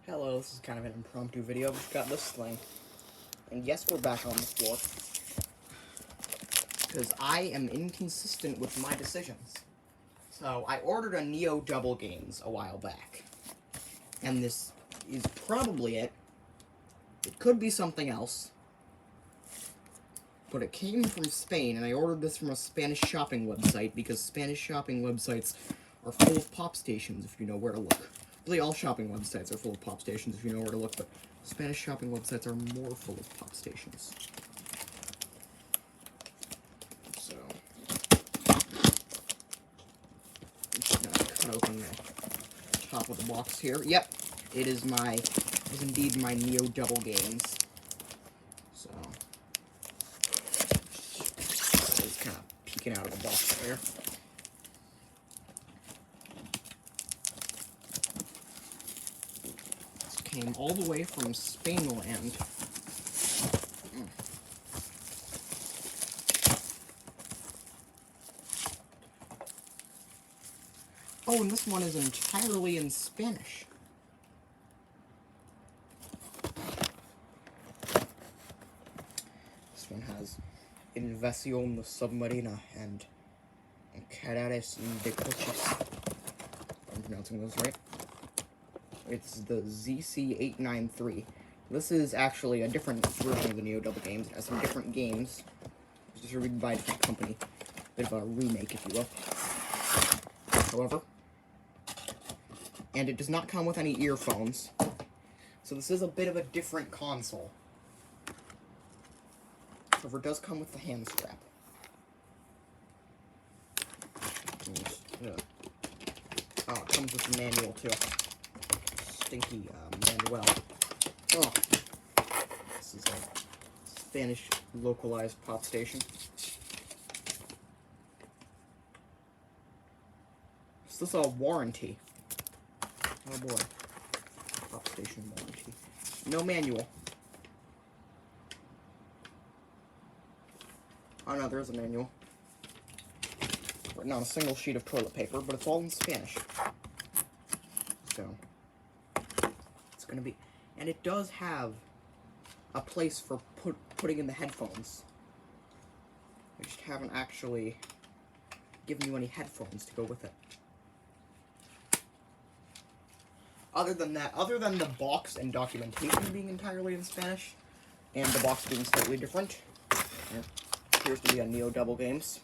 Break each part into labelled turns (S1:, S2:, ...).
S1: Hello, this is kind of an impromptu video. We've got this thing. And yes, we're back on the floor. Because I am inconsistent with my decisions. So, I ordered a Neo Double Games a while back. And this is probably it. It could be something else. But it came from Spain, and I ordered this from a Spanish shopping website, because Spanish shopping websites are full of pop stations if you know where to look. Really, all shopping websites are full of pop stations if you know where to look, but Spanish shopping websites are more full of pop stations. So, I'm just gonna cut open the top of the box here. Yep, it is indeed my Neo Double Games. So, it's kind of peeking out of the box there. Came all the way from Spainland. Oh, and this one is entirely in Spanish. This one has Invasión Submarina and Carares de Coches. I'm pronouncing those right. It's the ZC893. This is actually a different version of the Neo Double Games. It has some different games. It's distributed by a different company. Bit of a remake, if you will. However, and it does not come with any earphones. So this is a bit of a different console. However, it does come with the hand strap. Oh, it comes with the manual, too. Stinky Manuel. Oh, this is a Spanish localized pop station. Is this a warranty? Oh boy. Pop station warranty. No manual. Oh no, there is a manual. Written on a single sheet of toilet paper, but it's all in Spanish. So, it's gonna be, and it does have a place for putting in the headphones. I just haven't actually given you any headphones to go with it. Other than that, other than the box and documentation being entirely in Spanish, and the box being slightly different, there appears to be a Neo Double Games.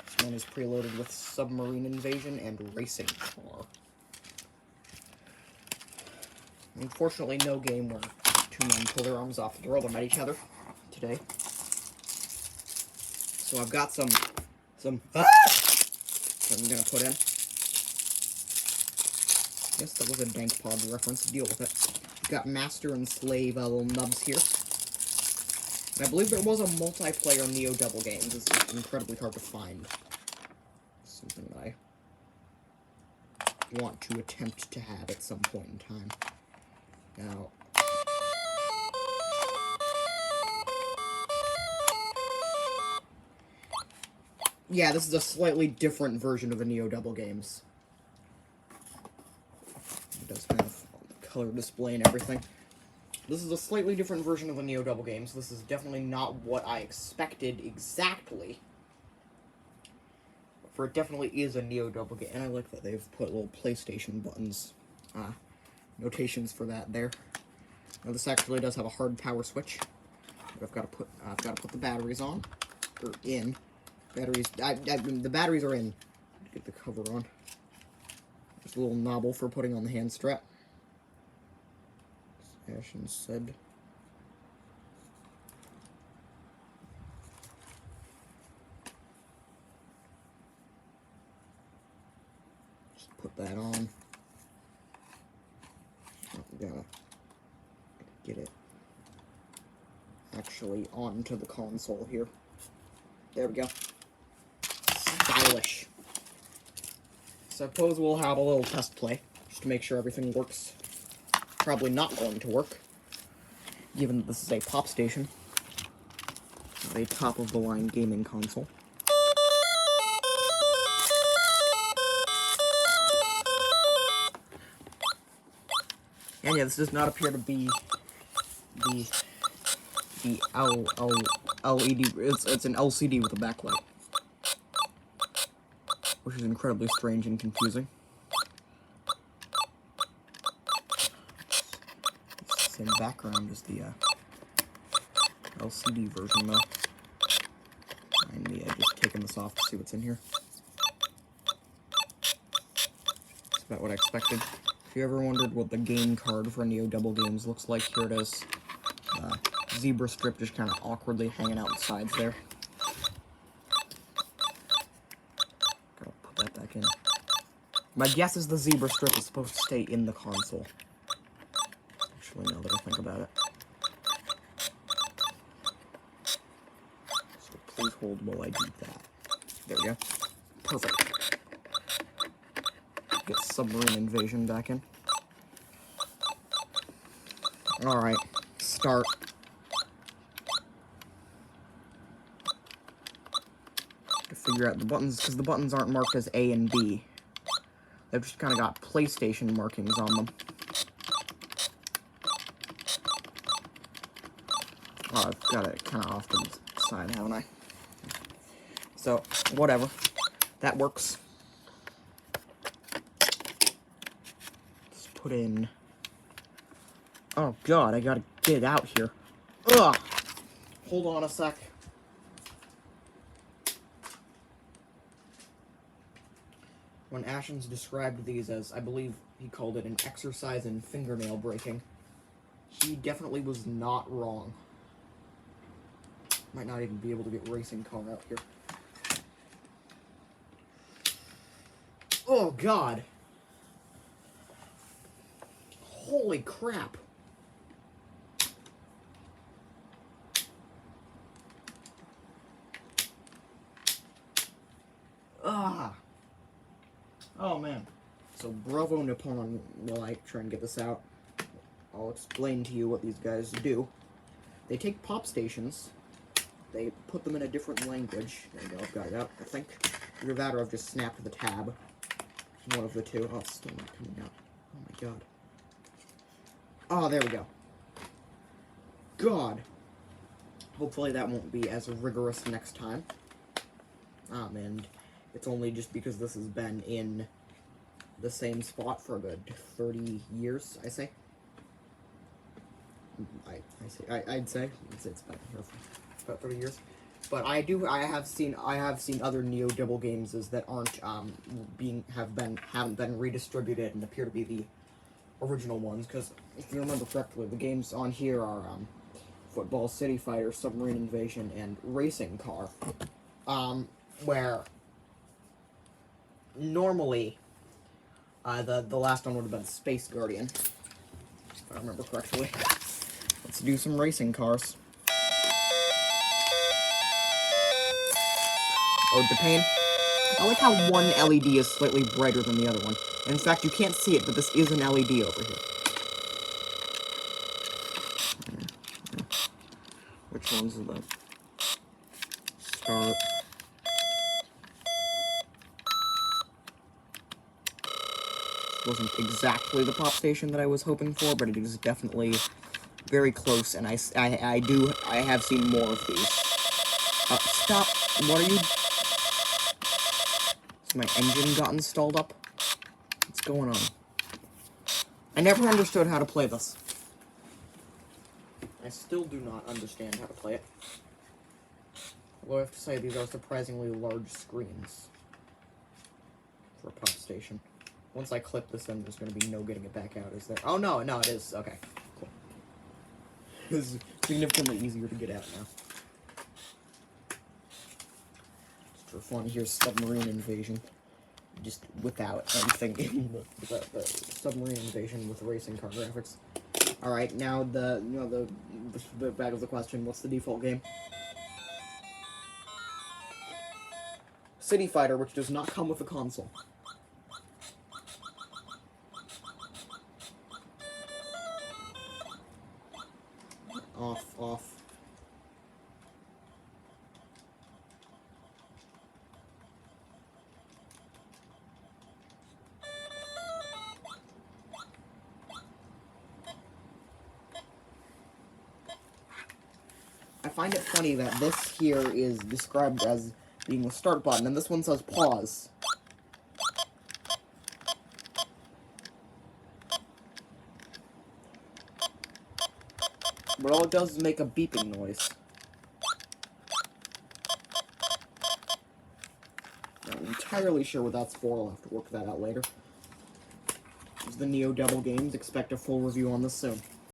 S1: This one is preloaded with Submarine Invasion and Racing Car. Unfortunately, no game where two men pull their arms off to throw them at each other today. So I've got some that I'm gonna put in. Yes, that was a Dank Pod reference. Deal with it. We've got Master and Slave little nubs here. And I believe there was a multiplayer Neo Double Games. It's just incredibly hard to find. Something that I want to attempt to have at some point in time. Now, yeah, this is a slightly different version of the Neo Double Games. It does have color display and everything. This is a slightly different version of the Neo Double Games. This is definitely not what I expected exactly. For it definitely is a Neo Double Game. And I like that they've put little PlayStation buttons, notations for that there. Now this actually does have a hard power switch. But I've got to put the batteries on, or in. The batteries are in. Get the cover on. There's a little knobble for putting on the hand strap. As Ashen said. Just put that on. I'm gonna get it actually onto the console here. There we go. Stylish. Suppose we'll have a little test play, just to make sure everything works. Probably not going to work, given that this is a pop station, not a top-of-the-line gaming console. And yeah, this does not appear to be the LED. It's an LCD with a backlight, which is incredibly strange and confusing. Same background as the LCD version, though. And yeah, just taking this off to see what's in here. That's about what I expected. If you ever wondered what the game card for Neo Double Games looks like, here it is. Zebra strip just kind of awkwardly hanging out the sides there. Gotta put that back in. My guess is the zebra strip is supposed to stay in the console. Actually, now that I think about it. So please hold while I do that. There we go. Perfect. Get Submarine Invasion back in. Alright, start. To figure out the buttons, because the buttons aren't marked as A and B. They've just kind of got PlayStation markings on them. Oh, I've got it kind of off to the side, haven't I? So, whatever. That works. Let's put in... Oh god, I gotta get it out here. Ugh! Hold on a sec. When Ashens described these as, I believe he called it an exercise in fingernail breaking, he definitely was not wrong. Might not even be able to get racing car out here. Oh god! Holy crap! Ah! Oh man. So bravo Nippon, while I try and get this out, I'll explain to you what these guys do. They take pop stations, they put them in a different language. There you go, I've got it out, I think. Either that or I've just snapped the tab. One of the two. Oh, it's still not coming out. Oh my god. Oh, there we go. God. Hopefully that won't be as rigorous next time. And it's only just because this has been in the same spot for a good 30 years, I say. I'd say it's been here for about 30 years. But I have seen other Neo Double games that aren't haven't been redistributed and appear to be the original ones, because if you remember correctly, the games on here are Football City Fighter, Submarine Invasion, and Racing Car. Where normally the last one would have been Space Guardian, if I remember correctly. Let's do some racing cars. Oh, the pain. I like how one LED is slightly brighter than the other one. And in fact, you can't see it, but this is an LED over here. Which one's the start? This wasn't exactly the pop station that I was hoping for, but it is definitely very close, and I have seen more of these. Stop! What are you? Has my engine gotten stalled up? What's going on? I never understood how to play this. I still do not understand how to play it. Although I have to say, these are surprisingly large screens for a pop station. Once I clip this in, there's going to be no getting it back out, is there? Oh, no, it is. Okay, cool. It's significantly easier to get out now. Just for fun, here's Submarine Invasion. Just without anything in the Submarine Invasion with racing car graphics. Alright, now the back of the question, what's the default game? City Fighter, which does not come with a console. Off. find it funny that this here is described as being the start button, and this one says pause. But all it does is make a beeping noise. Not entirely sure what that's for. I'll have to work that out later. This is the Neo Devil Games. Expect a full review on this soon.